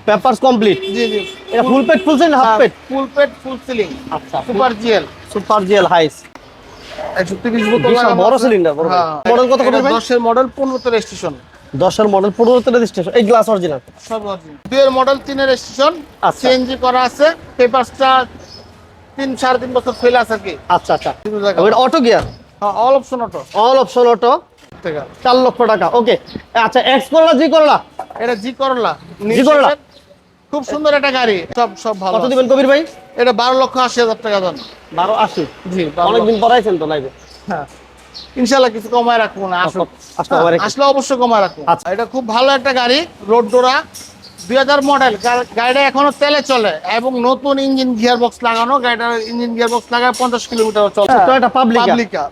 Papers complete. জি জি। এটা ফুল পেট full ceiling half পেট? ফুল পেট full ceiling. আচ্ছা, super GL. Super GL হাইস 130 বোতল বিশাল লাগানো বড় আছে। সিলিন্ডার বড়। হ্যাঁ। মডেল কত এটা করবে ভাই? 10 এর মডেল 15 তে রেজিস্ট্রেশন। 10 এর মডেল 15 তে রেজিস্ট্রেশন। এই গ্লাস অরিজিনাল সব অরিজিনাল। 2 এর মডেল 3 এর রেজিস্ট্রেশন। আচ্ছা। সিএনজি করা আছে। পেপারসটা 3-3.5 বছর ফেল আছে কি। আচ্ছা আচ্ছা। এটা অটো গিয়ার? হ্যাঁ, all option auto. All option auto. টাকা 4 লক্ষ টাকা। ওকে। আচ্ছা, এক্স করলা জি করলা? এটা জি করলা। জি করলা। খুব সুন্দর একটা গাড়ি। সব ভালো। কত দিবেন কবির ভাই? এটা 12,80,000 টাকা দাম। 1280? জি। অনেকদিন পরাইছেন তো লাইভে। হ্যাঁ, ইনশাআল্লাহ কিছু কমায় রাখবো না। আসলে অবশ্যই কমায় রাখবো। আচ্ছা। এটা খুব ভালো একটা গাড়ি, রোড ডোরা 2000 মডেল। গাড়িটা এখনো তেলে চলে এবং নতুন ইঞ্জিন গিয়ার বক্স লাগানো। গাড়িটার ইঞ্জিন গিয়ার বক্স লাগায় 50 কিলোমিটার চলে। এটা পাবলিকা।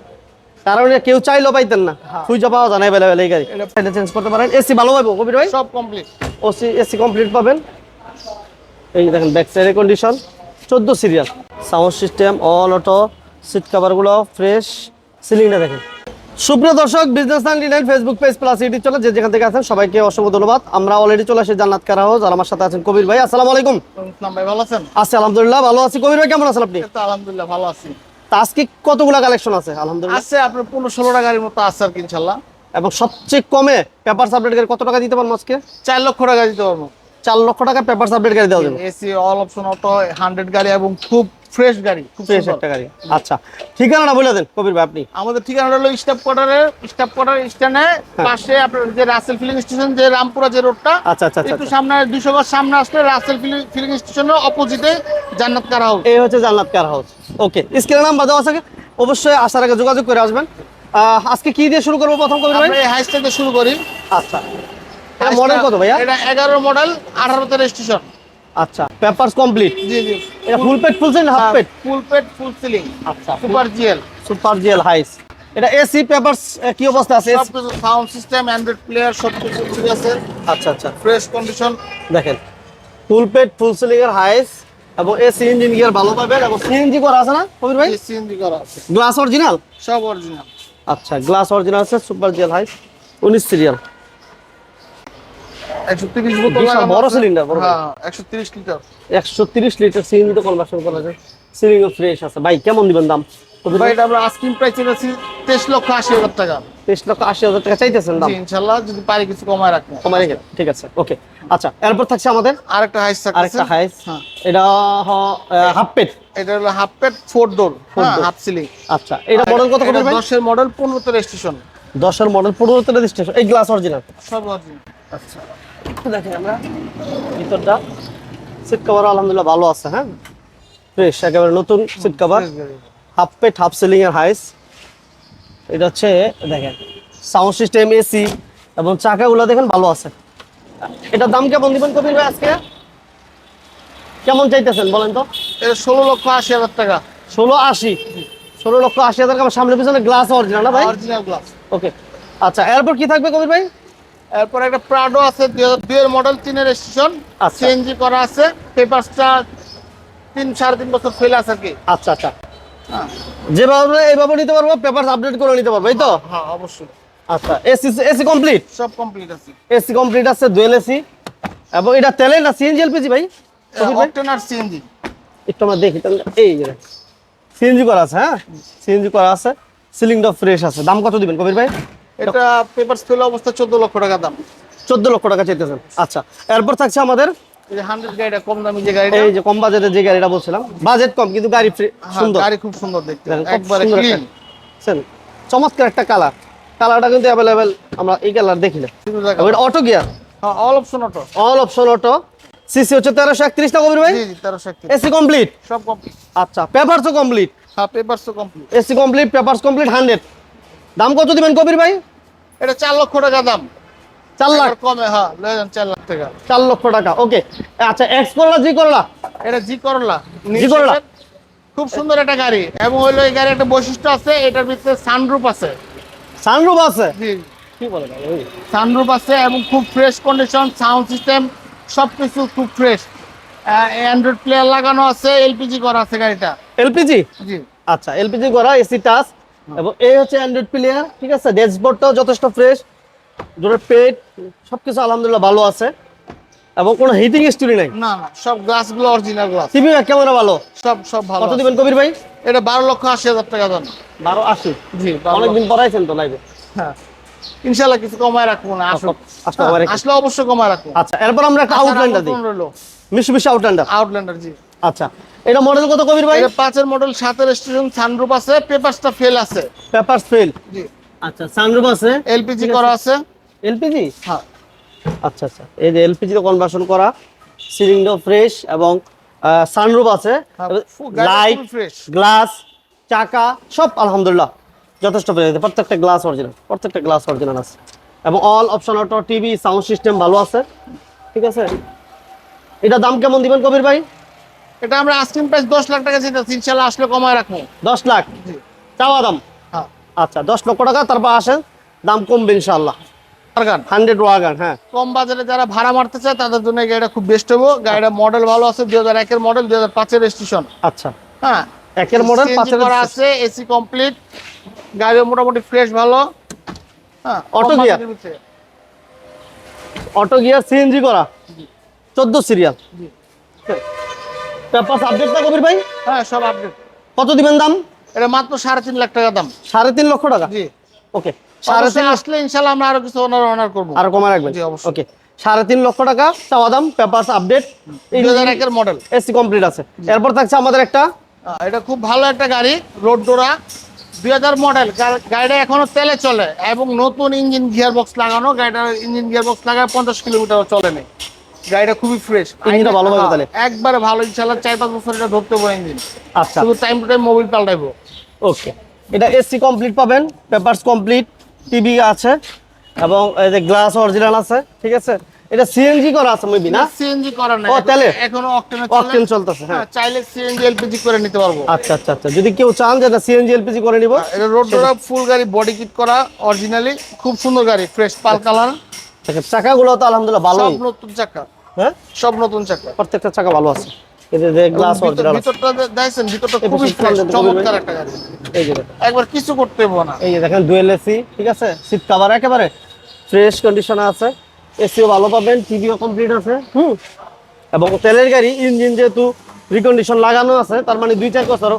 কারণ কেউ চাইলেও পাইতেন না, সুইচ পাওয়া যায় না अवेलेबल এই গাড়ি। এটা চেঞ্জ করতে পারেন। এসি ভালো পাবো কবির ভাই? সব কমপ্লিট। এসি কমপ্লিট পাবেন। এই দেখেন ব্যাক সাইডের condition 14 serial. Sound system all auto, seat কভারগুলো ফ্রেশ, সিলিংটা দেখেন। সুপ্রিয় দর্শক, business 99 Facebook page plus YouTube channel যে যেখান থেকে আছেন সবাইকে অসংখ্য ধন্যবাদ। আমরা অলরেডি চলে আসি জান্নাত কার হাউস। আর আমার সাথে আছেন কবির ভাই। আসসালামু আলাইকুম। ইসলাম ভাই, ভালো আছেন? আছি আলহামদুলিল্লাহ, ভালো আছি। কবির ভাই কেমন আছেন আপনি? তো আলহামদুলিল্লাহ ভালো আছি। তা আজকে কতগুলা কালেকশন আছে? আলহামদুলিল্লাহ আছে আপনার 15-16টা গাড়ির মতো আছে আর কি ইনশাআল্লাহ। এবং সবচেয়ে কমে পেপারস আপডেট গাড়ি কত টাকা দিতে পারবো আজকে? 4 লক্ষ টাকা দিতে পারবো। 4 লক্ষ টাকা পেপারস আপডেট গাড়ি দেওয়া যাবে। এসি অল অপশন অটো 100 গাড়ি এবং খুব ফ্রেশ গাড়ি, খুব ফ্রেশ সুন্দর একটা গাড়ি। আচ্ছা, ঠিকানাটা বলে দেন কবির ভাই আপনি। আমাদের ঠিকানাটা হলো স্টাফ কোয়ার্টার স্ট্যান্ডে পাশে আপনার যে রাসেল ফিলিং স্টেশন, যে রামপুরা যে রোডটা, আচ্ছা আচ্ছা একটু সামনে 200 গজ সামনে আসলে রাসেল ফিলিং স্টেশনের অপোজিটে জান্নাত কার হাউস। এই হচ্ছে জান্নাত কার হাউস। ওকে, স্ক্রিনে নাম্বার দেওয়া আছে, অবশ্যই আসার আগে যোগাযোগ করে আসবেন। আজকে কি দিয়ে শুরু করবো প্রথম কবির ভাই? আমরা এই হাইসটা দিয়ে শুরু করি। আচ্ছা, এটা মডেল কত ভাইয়া? এটা 11 মডেল 18 তে রেজিস্ট্রেশন। আচ্ছা, পেপারস কমপ্লিট। জি জি। এটা ফুল পেট ফুল সিলিং হাফ পেট? ফুল পেট ফুল সিলিং। আচ্ছা, সুপার জিএল। Super GL হাইস। এটা এসি পেপারস কি অবস্থা আছে? সব কিছু সাউন্ড সিস্টেম অ্যান্ড্রয়েড প্লেয়ার সব কিছু ঠিক আছে। আচ্ছা আচ্ছা, ফ্রেশ কন্ডিশন। দেখেন ফুল পেট ফুল সিলিং এর হাইস এবং এসি ইঞ্জিন গিয়ার ভালো পাবেন এবং সিএনজি করা আছে না কবির ভাই? সিএনজি করা আছে। Glass original? সব অরিজিনাল। আচ্ছা, গ্লাস অরিজিনাল আছে। Super GL হাইস 19 serial. 130 বোতল বিশাল লাগানো বড় আছে। সিলিন্ডার বড়। হ্যাঁ, 130 লিটার। 130 লিটার সিএনজি তো কনভার্সন করা যায়। সিলিং ও ফ্রেশ আছে। ভাই কেমন দিবেন দাম? ভাই এটা আমরা আস্কিং প্রাইস চাইছি 23,80,000 টাকা। 23,80,000 টাকা চাইতেছেন দাম? জি, ইনশাআল্লাহ যদি পারি কিছু কমায় রাখবো। কমাই রেখে, ঠিক আছে। ওকে, আচ্ছা, এরপর থাকছে আমাদের আরেকটা হাইস থাকছে। আরেকটা হাইস। হ্যাঁ, এটা হাফ পেট। এটা হলো হাফ পেট 4 ডোর, হ্যাঁ, হাফ সিলিং। আচ্ছা, এটা মডেল কত এটা করবে ভাই? 10 এর মডেল 15 তে রেজিস্ট্রেশন। 10 এর মডেল 15 তে রেজিস্ট্রেশন। এই গ্লাস অরিজিনাল? সব অরিজিনাল। আচ্ছা, একটু দেখেন আমরা ভিতরটা। সিট কভার আলহামদুলিল্লাহ ভালো আছে। হ্যাঁ, ফ্রেশ একেবারে নতুন সিট কভার। হাফ পেট হাফ সিলিং এর হাইস। এটা হচ্ছে দেখেন সাউন্ড সিস্টেম এসি এবং চাকাগুলো দেখেন ভালো আছে। এটার দাম কেমন দিবেন কবির ভাই আজকে? কেমন চাইতেছেন বলেন তো? এটা 16,80,000 টাকা। 16,80? 16,80,000 টাকা। সামনে পিছনে গ্লাস অরিজিনাল না ভাই? Original glass. ওকে, আচ্ছা, এরপর কি থাকবে কবির ভাই? এরপর একটা প্রাডো আছে 2002 এর মডেল 3 এর রেজিস্ট্রেশন। আচ্ছা। সিএনজি করা আছে। পেপারসটা 3-3.5 বছর ফেল আছে কি। আচ্ছা আচ্ছা, হ্যাঁ যেভাবে এইভাবে নিতে পারবো, পেপার আপডেট করে নিতে পারবো, এই তো? হ্যাঁ, অবশ্যই। আচ্ছা, এসি কমপ্লিট? সব কমপ্লিট আছে। এসি কমপ্লিট আছে, ডুয়েল এসি। এবং এটা তেলে না সিএনজি এলপিজি ভাই? অকটেন আর সিএনজি। একটু আমরা দেখি তাহলে। এই যে সিএনজি করা আছে। হ্যাঁ, সিএনজি করা আছে। সিলিংটা ফ্রেশ আছে। দাম কত দিবেন কবির ভাই? এটা পেপারস ফেল অবস্থা 14 লক্ষ টাকা দাম। 14 লক্ষ টাকা চাইতেছেন। আচ্ছা, এরপর থাকছে আমাদের এই যে 100 গাড়িটা, কম দামি যে গাড়িটা। এই যে কম বাজেটের যে গাড়িটা বলছিলাম, বাজেট কম কিন্তু গাড়ি হ্যাঁ, সুন্দর। গাড়ি খুব সুন্দর দেখতে, দেখেন, কত একবারে সুন্দর ক্লিন। একটা- চমৎকার একটা কালারটা কিন্তু অ্যাভেলেবেল, আমরা এই কালার দেখি না। এটা অটো গিয়ার? হ্যাঁ, all option auto. All option auto. CC হচ্ছে 1331 না কবির ভাই? জি জি, 1331। AC complete? সব কমপ্লিট। আচ্ছা, পেপারসও কমপ্লিট? হ্যাঁ, পেপারসও complete. AC complete, papers complete, 100। দাম কত দিবেন কবির ভাই? এটা 4 লক্ষ টাকা দাম। 4 লাখ? একবার কমে, হ্যাঁ, লয়ে যান 4 লাখ টাকা। 4 লক্ষ টাকা। ওকে, আচ্ছা, এক্স করলা জি করলা? এটা জি করলা। জি করলা। খুব সুন্দর একটা গাড়ি এবং হইলো এই গাড়ির একটা বৈশিষ্ট্য আছে, এটার ভিতরে সানরুফ আছে। সানরুফ আছে? জি, কি বলে ভাই? সানরুফ আছে এবং খুব ফ্রেশ কন্ডিশন, সাউন্ড সিস্টেম সবকিছু খুব ফ্রেশ। অ্যান্ড্রয়েড প্লেয়ার লাগানো আছে, এলপিজি করা আছে গাড়িটা। এলপিজি? জি। আচ্ছা, এলপিজি করা, এসি টাচ এবং এই হচ্ছে অ্যান্ড্রয়েড প্লেয়ার। ঠিক আছে, ড্যাশবোর্ডটাও যথেষ্ট ফ্রেশ, ডোরের পেট সবকিছু আলহামদুলিল্লাহ ভালো আছে। এবং কোনো হিটিং স্টোরি নাই। না না, সব গ্লাসগুলো অরিজিনাল গ্লাস। টিভি ক্যামেরা ভালো। সব ভালো। কত দিবেন কবির ভাই? এটা 12,80,000 টাকা দাম। 1280। জি, অনেকদিন পরাইছেন তো লাইভে। হ্যাঁ, ইনশাআল্লাহ কিছু কমায় রাখবো না, আসলে অবশ্যই কমায় রাখবো। আচ্ছা, এরপর আমরা একটা আউটল্যান্ডার দিই। মিশুবিশি আউটল্যান্ডার। আউটল্যান্ডার, জি। আচ্ছা, এটা মডেল কত কবির ভাই? এটা 5 এর মডেল, 7 এর স্টেশন, সানরুফ আছে, পেপারসটা ফেল আছে। পেপারস ফেল। জি। আচ্ছা, সানরুফ আছে, এলপিজি করা আছে। এলপিজি? হ্যাঁ। আচ্ছা আচ্ছা, এই যে এলপিজি তে কনভার্সন করা, সিলিংটাও ফ্রেশ এবং সানরুফ আছে, লাইট, গ্লাস, চাকা সব আলহামদুলিল্লাহ যথেষ্ট পেয়ে প্রত্যেকটা গ্লাস অরিজিনাল আছে এবং all option auto, TV, sound system ভালো আছে। ঠিক আছে, এটা দাম কেমন দিবেন কবির ভাই? এটা আমরা আস্কিং প্রাইস 10 লাখ টাকা চাইতেছি, ইনশাআল্লাহ আসলে কমায় রাখবো। 10 লাখ জি, চাওয়া দাম। হ্যাঁ। আচ্ছা, 10 লক্ষ টাকা, তারপর আসেন দাম কমবে ইনশাআল্লাহ। ওয়াগন 100 ওয়াগন, হ্যাঁ। কম বাজারে যারা ভাড়া মারতে চায় তাদের জন্য এই গাড়িটা খুব বেস্ট হবে। গাড়িটা মডেল ভালো আছে, 2001 এর মডেল, 2005 এর রেজিস্ট্রেশন। আচ্ছা, হ্যাঁ, 1 এর মডেল, 5 এর করা আছে, এসি কমপ্লিট, গাড়ি মোটামুটি ফ্রেশ ভালো। হ্যাঁ, auto gear, auto gear, CNG করা, 14 সিরিয়াল। জি। পেপারস আপডেট না কবির ভাই? হ্যাঁ, সব আপডেট। কত দিবেন দাম? এটা মাত্র 3.5 লাখ টাকা দাম। 3.5 লক্ষ টাকা? জি। ওকে, 3.5 আসলে ইনশাআল্লাহ আমরা আরো কিছু অনার করব। আর কমা রাখবেন? জি, অবশ্যই। ওকে, 3.5 লক্ষ টাকা চাওয়া দাম, পেপারস আপডেট, 2001 এর মডেল, এসি কমপ্লিট আছে। এরপর থাকছে আমাদের একটা, এটা খুব ভালো একটা গাড়ি, রোড ডোরা, 2000 মডেল। গাড়িটা এখনো তেলে চলে এবং নতুন ইঞ্জিন গিয়ার বক্স লাগানো। গাড়িটার ইঞ্জিন গিয়ার বক্স লাগায় 50 কিলোমিটার চলে নেই। গাড়িটা খুবই ফ্রেশ, ইঞ্জিনটা ভালো হবে তাহলে? একবারে ভালো, ইনশাআল্লাহ 4-5 বছর এটা ধরতে পারে ইঞ্জিন। আচ্ছা, শুধু টাইম টু টাইম মোবিল পাল্টাইবো। ওকে, এটা এসি কমপ্লিট পাবেন, পেপারস কমপ্লিট, টিভি আছে এবং এই যে গ্লাস অরিজিনাল আছে। ঠিক আছে, এটা সিএনজি করা আছে মেবি না? সিএনজি করা নাই, ও তেলে এখনো অকটেন চলতেছে। হ্যাঁ, চাইলে সিএনজি এলপিজি করে নিতে পারবো। আচ্ছা আচ্ছা আচ্ছা, যদি কেউ চান যে সিএনজি এলপিজি করে নিব, এটা রোড ডোরা ফুল গাড়ি, বডি কিট করা অরিজিনালি, খুব সুন্দর গাড়ি, ফ্রেশ পাল কালার। চাকাগুলো তো আলহামদুলিল্লাহ ভালো, সব নতুন চাকা। হ্যাঁ, সব নতুন চাকা, প্রত্যেকটা চাকা ভালো আছে। এই যে গ্লাস অরিজিনাল আছে। ভিতরটা দেখেন, ভিতরটা খুবই ফ্রেশ, চমৎকার একটা গাড়ি। এই যে দেখেন, একবার কিছু করতে হবে না। এই যে দেখেন ডুয়েল এসি। ঠিক আছে, সিট কভার একেবারে ফ্রেশ কন্ডিশনে আছে, এসিও ভালো পাবেন, টিভিও কমপ্লিট আছে। এবং তেলের গাড়ি, ইঞ্জিন যেহেতু রিকন্ডিশন লাগানো আছে, তার মানে 2-4 বছর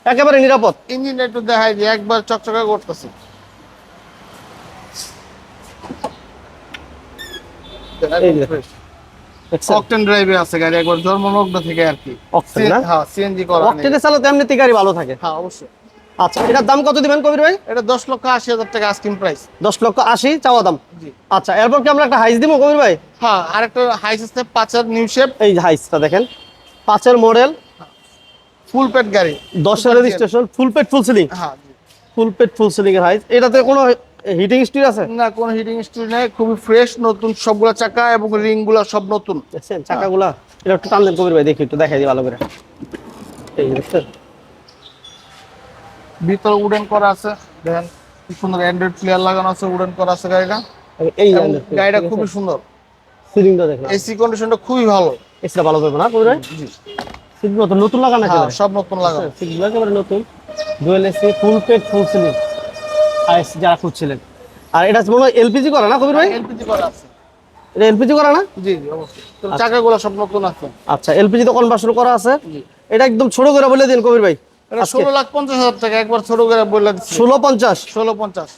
একেবারে নিরাপদ। ইঞ্জিনটা একটু দেখাই যে একবার চকচকা করতেছে। এই যে দেখেন, অকটেন ড্রাইভে আছে গাড়ি, একবার জন্মলগ্ন থেকে আর কি। অকটেন না? হ্যাঁ, সিএনজি করা নেই। অকটেনে চালাতে এমনিতে গাড়ি ভালো থাকে। হ্যাঁ, অবশ্যই। আচ্ছা, এটার দাম কত দিবেন কবির ভাই? এটা 10,80,000 টাকা আস্কিং প্রাইস। 10,80,000 চাওয়া দাম। জি। আচ্ছা, এরপর কি আমরা একটা হাইস দিব কবির ভাই? হ্যাঁ, আরেকটা হাইস আছে, 5 এর নিউ শেপ। এই যে হাইসটা দেখেন, 5 এর মডেল, ফুল পেট গাড়ি, 10 এর রেজিস্ট্রেশন, ফুল পেট ফুল সিলিং। হ্যাঁ, ফুল পেট ফুল সিলিং এর হাইস। এটাতে কোনো হিটিং স্টিল আছে? না, কোনো হিটিং স্টোরি নেই, খুবই ফ্রেশ, নতুন সবগুলা চাকা এবং রিং গুলা সব নতুন। দেখছেন চাকাগুলা? এটা একটু টান দেন কবির ভাই, দেখি একটু দেখাই দিই ভালো করে। এই যে দেখছেন, ভিতর উডেন করা আছে, দেখেন কি সুন্দর অ্যান্ড্রয়েড প্লেয়ার লাগানো আছে, উডেন করা আছে গাড়িটা। এই এবং গাড়িটা খুবই সুন্দর, সিলিংটা দেখেন, এসি কন্ডিশনটা খুবই ভালো। এসিটা ভালো পাবে না কবির ভাই? জি। সিটগুলো তো নতুন লাগানো হ্যাঁ, একেবারে। সব নতুন লাগানো। সিটগুলো একেবারে নতুন, ডুয়েল এসি, ফুল পেট ফুল সিলিং হাইস যারা খুঁজছিলেন। আর এটা মনে হয় এলপিজি করা না কবির ভাই? এলপিজি করা আছে। এটা এলপিজি করা না? জি জি, অবশ্যই। তো চাকাগুলো সব নতুন আছে। আচ্ছা, এলপিজি তো কনভার্সন করা আছে। জি। এটা একদম ছোট করে বলে দিন কবির ভাই। এটা 16,50,000 টাকা, একবার ছোট করে বলে দিচ্ছি। 1650? 16,50।